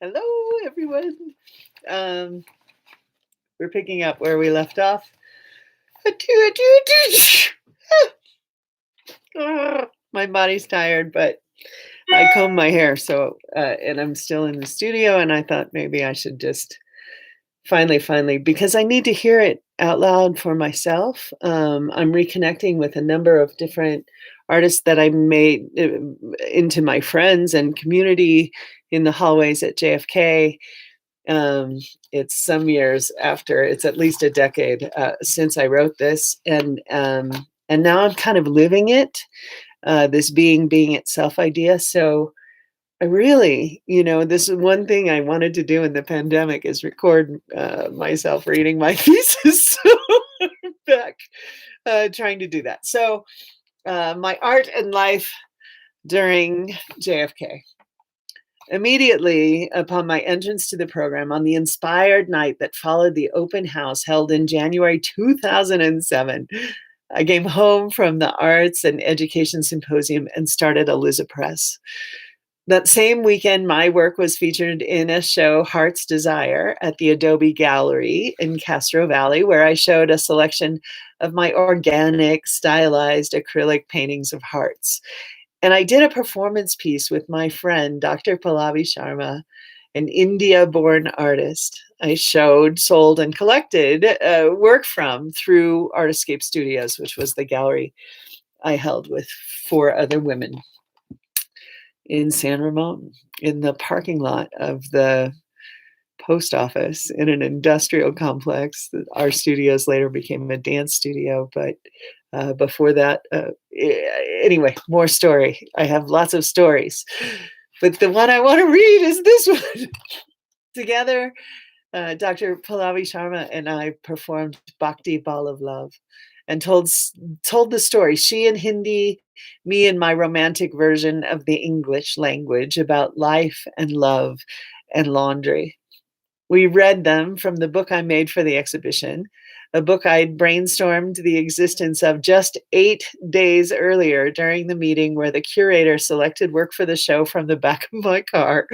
Hello, everyone. Um, we're picking up where we left off. My body's tired, but I combed my hair, so and I'm still in the studio, and I thought maybe I should just finally, because I need to hear it out loud for myself. I'm reconnecting with a number of different artists that I made into my friends and community in the hallways at JFK. Um, it's some years after, it's at least a decade since I wrote this, and now I'm kind of living it. This being itself idea. So I really, this is one thing I wanted to do in the pandemic is record myself reading my thesis. So I'm back trying to do that. So my art and life during JFK. Immediately upon my entrance to the program on the inspired night that followed the open house held in January 2007, I came home from the Arts and Education Symposium and started Eliza Press. That same weekend, my work was featured in a show, Heart's Desire, at the Adobe Gallery in Castro Valley, where I showed a selection of my organic, stylized acrylic paintings of hearts. And I did a performance piece with my friend, Dr. Pallavi Sharma, an India-born artist. I showed, sold, and collected work from through Artiscape Studios, which was the gallery I held with 4 other women in San Ramon, in the parking lot of the post office in an industrial complex. Our studios later became a dance studio, but before that, anyway, more story. I have lots of stories, but the one I want to read is this one. Together, Dr. Pallavi Sharma and I performed Bhakti Ball of Love and told the story, she in Hindi, me in my romantic version of the English language, about life and love and laundry. We read them from the book I made for the exhibition, a book I'd brainstormed the existence of just 8 days earlier during the meeting where the curator selected work for the show from the back of my car.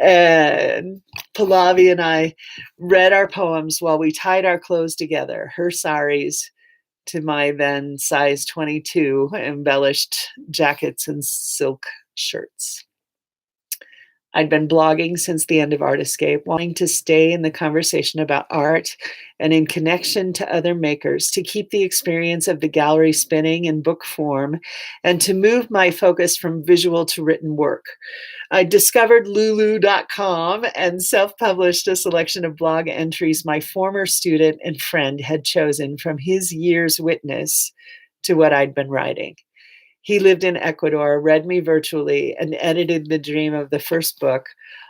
And Pallavi and I read our poems while we tied our clothes together, her saris to my then size 22 embellished jackets and silk shirts. I'd been blogging since the end of Artiscape, wanting to stay in the conversation about art and in connection to other makers, to keep the experience of the gallery spinning in book form, and to move my focus from visual to written work. I discovered Lulu.com and self-published a selection of blog entries my former student and friend had chosen from his year's witness to what I'd been writing. He lived in Ecuador, read me virtually, and edited the dream of the first book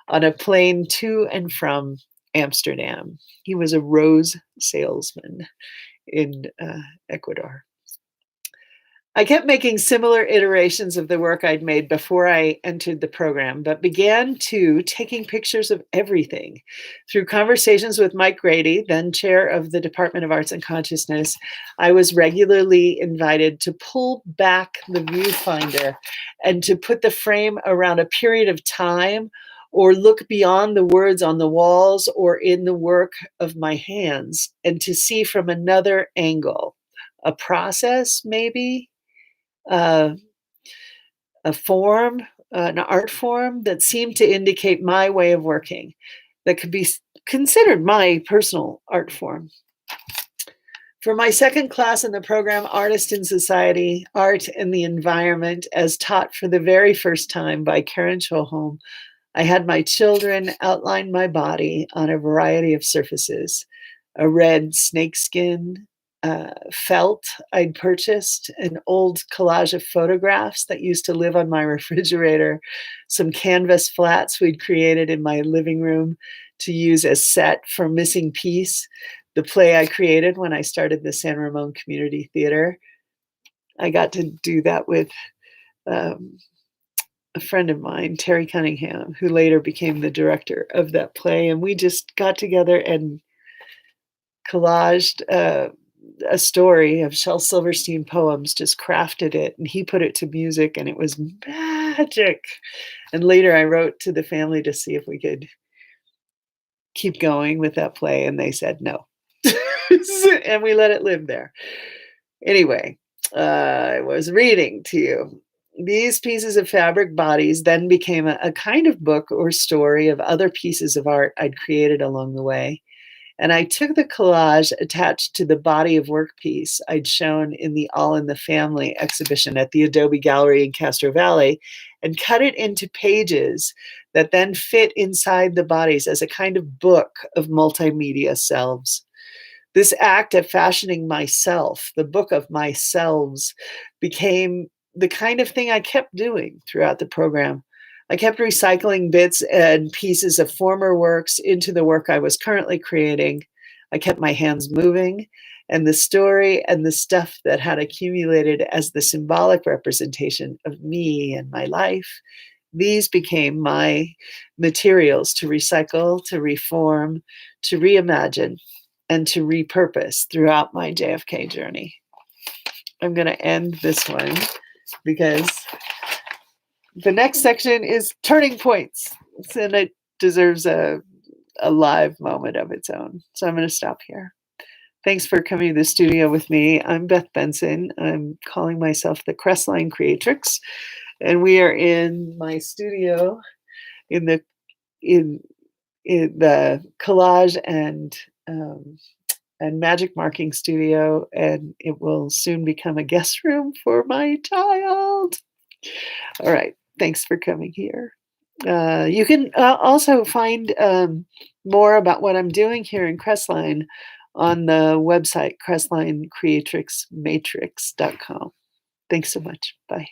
on a plane to and from Amsterdam. He was a rose salesman in Ecuador. I kept making similar iterations of the work I'd made before I entered the program, but began taking pictures of everything. Through conversations with Mike Grady, then chair of the Department of Arts and Consciousness, I was regularly invited to pull back the viewfinder and to put the frame around a period of time or look beyond the words on the walls or in the work of my hands and to see from another angle, a process maybe, a form, an art form that seemed to indicate my way of working, that could be considered my personal art form. For my second class in the program, Artist in Society, Art and the Environment, as taught for the very first time by Karen Cholholm, I had my children outline my body on a variety of surfaces, a red snakeskin, felt I'd purchased, an old collage of photographs that used to live on my refrigerator, some canvas flats we'd created in my living room to use as set for Missing Piece, the play I created when I started the San Ramon Community Theater. I got to do that with a friend of mine, Terry Cunningham, who later became the director of that play. And we just got together and collaged a story of Shel Silverstein poems, just crafted it, and he put it to music, and it was magic. And later I wrote to the family to see if we could keep going with that play, and they said no. And we let it live there. Anyway, I was reading to you. These pieces of fabric bodies then became a kind of book or story of other pieces of art I'd created along the way. And I took the collage attached to the body of work piece I'd shown in the All in the Family exhibition at the Adobe Gallery in Castro Valley and cut it into pages that then fit inside the bodies as a kind of book of multimedia selves. This act of fashioning myself, the book of myselves, became the kind of thing I kept doing throughout the program. I kept recycling bits and pieces of former works into the work I was currently creating. I kept my hands moving, and the story and the stuff that had accumulated as the symbolic representation of me and my life, these became my materials to recycle, to reform, to reimagine, and to repurpose throughout my JFK journey. I'm going to end this one because the next section is turning points, and it deserves a live moment of its own. So I'm going to stop here. Thanks for coming to the studio with me. I'm Beth Benson. I'm calling myself the Crestline Creatrix, and we are in my studio in the collage and magic marking studio, and it will soon become a guest room for my child. All right. Thanks for coming here. You can also find more about what I'm doing here in Crestline on the website, crestlinecreatrixmatrix.com. Thanks so much. Bye.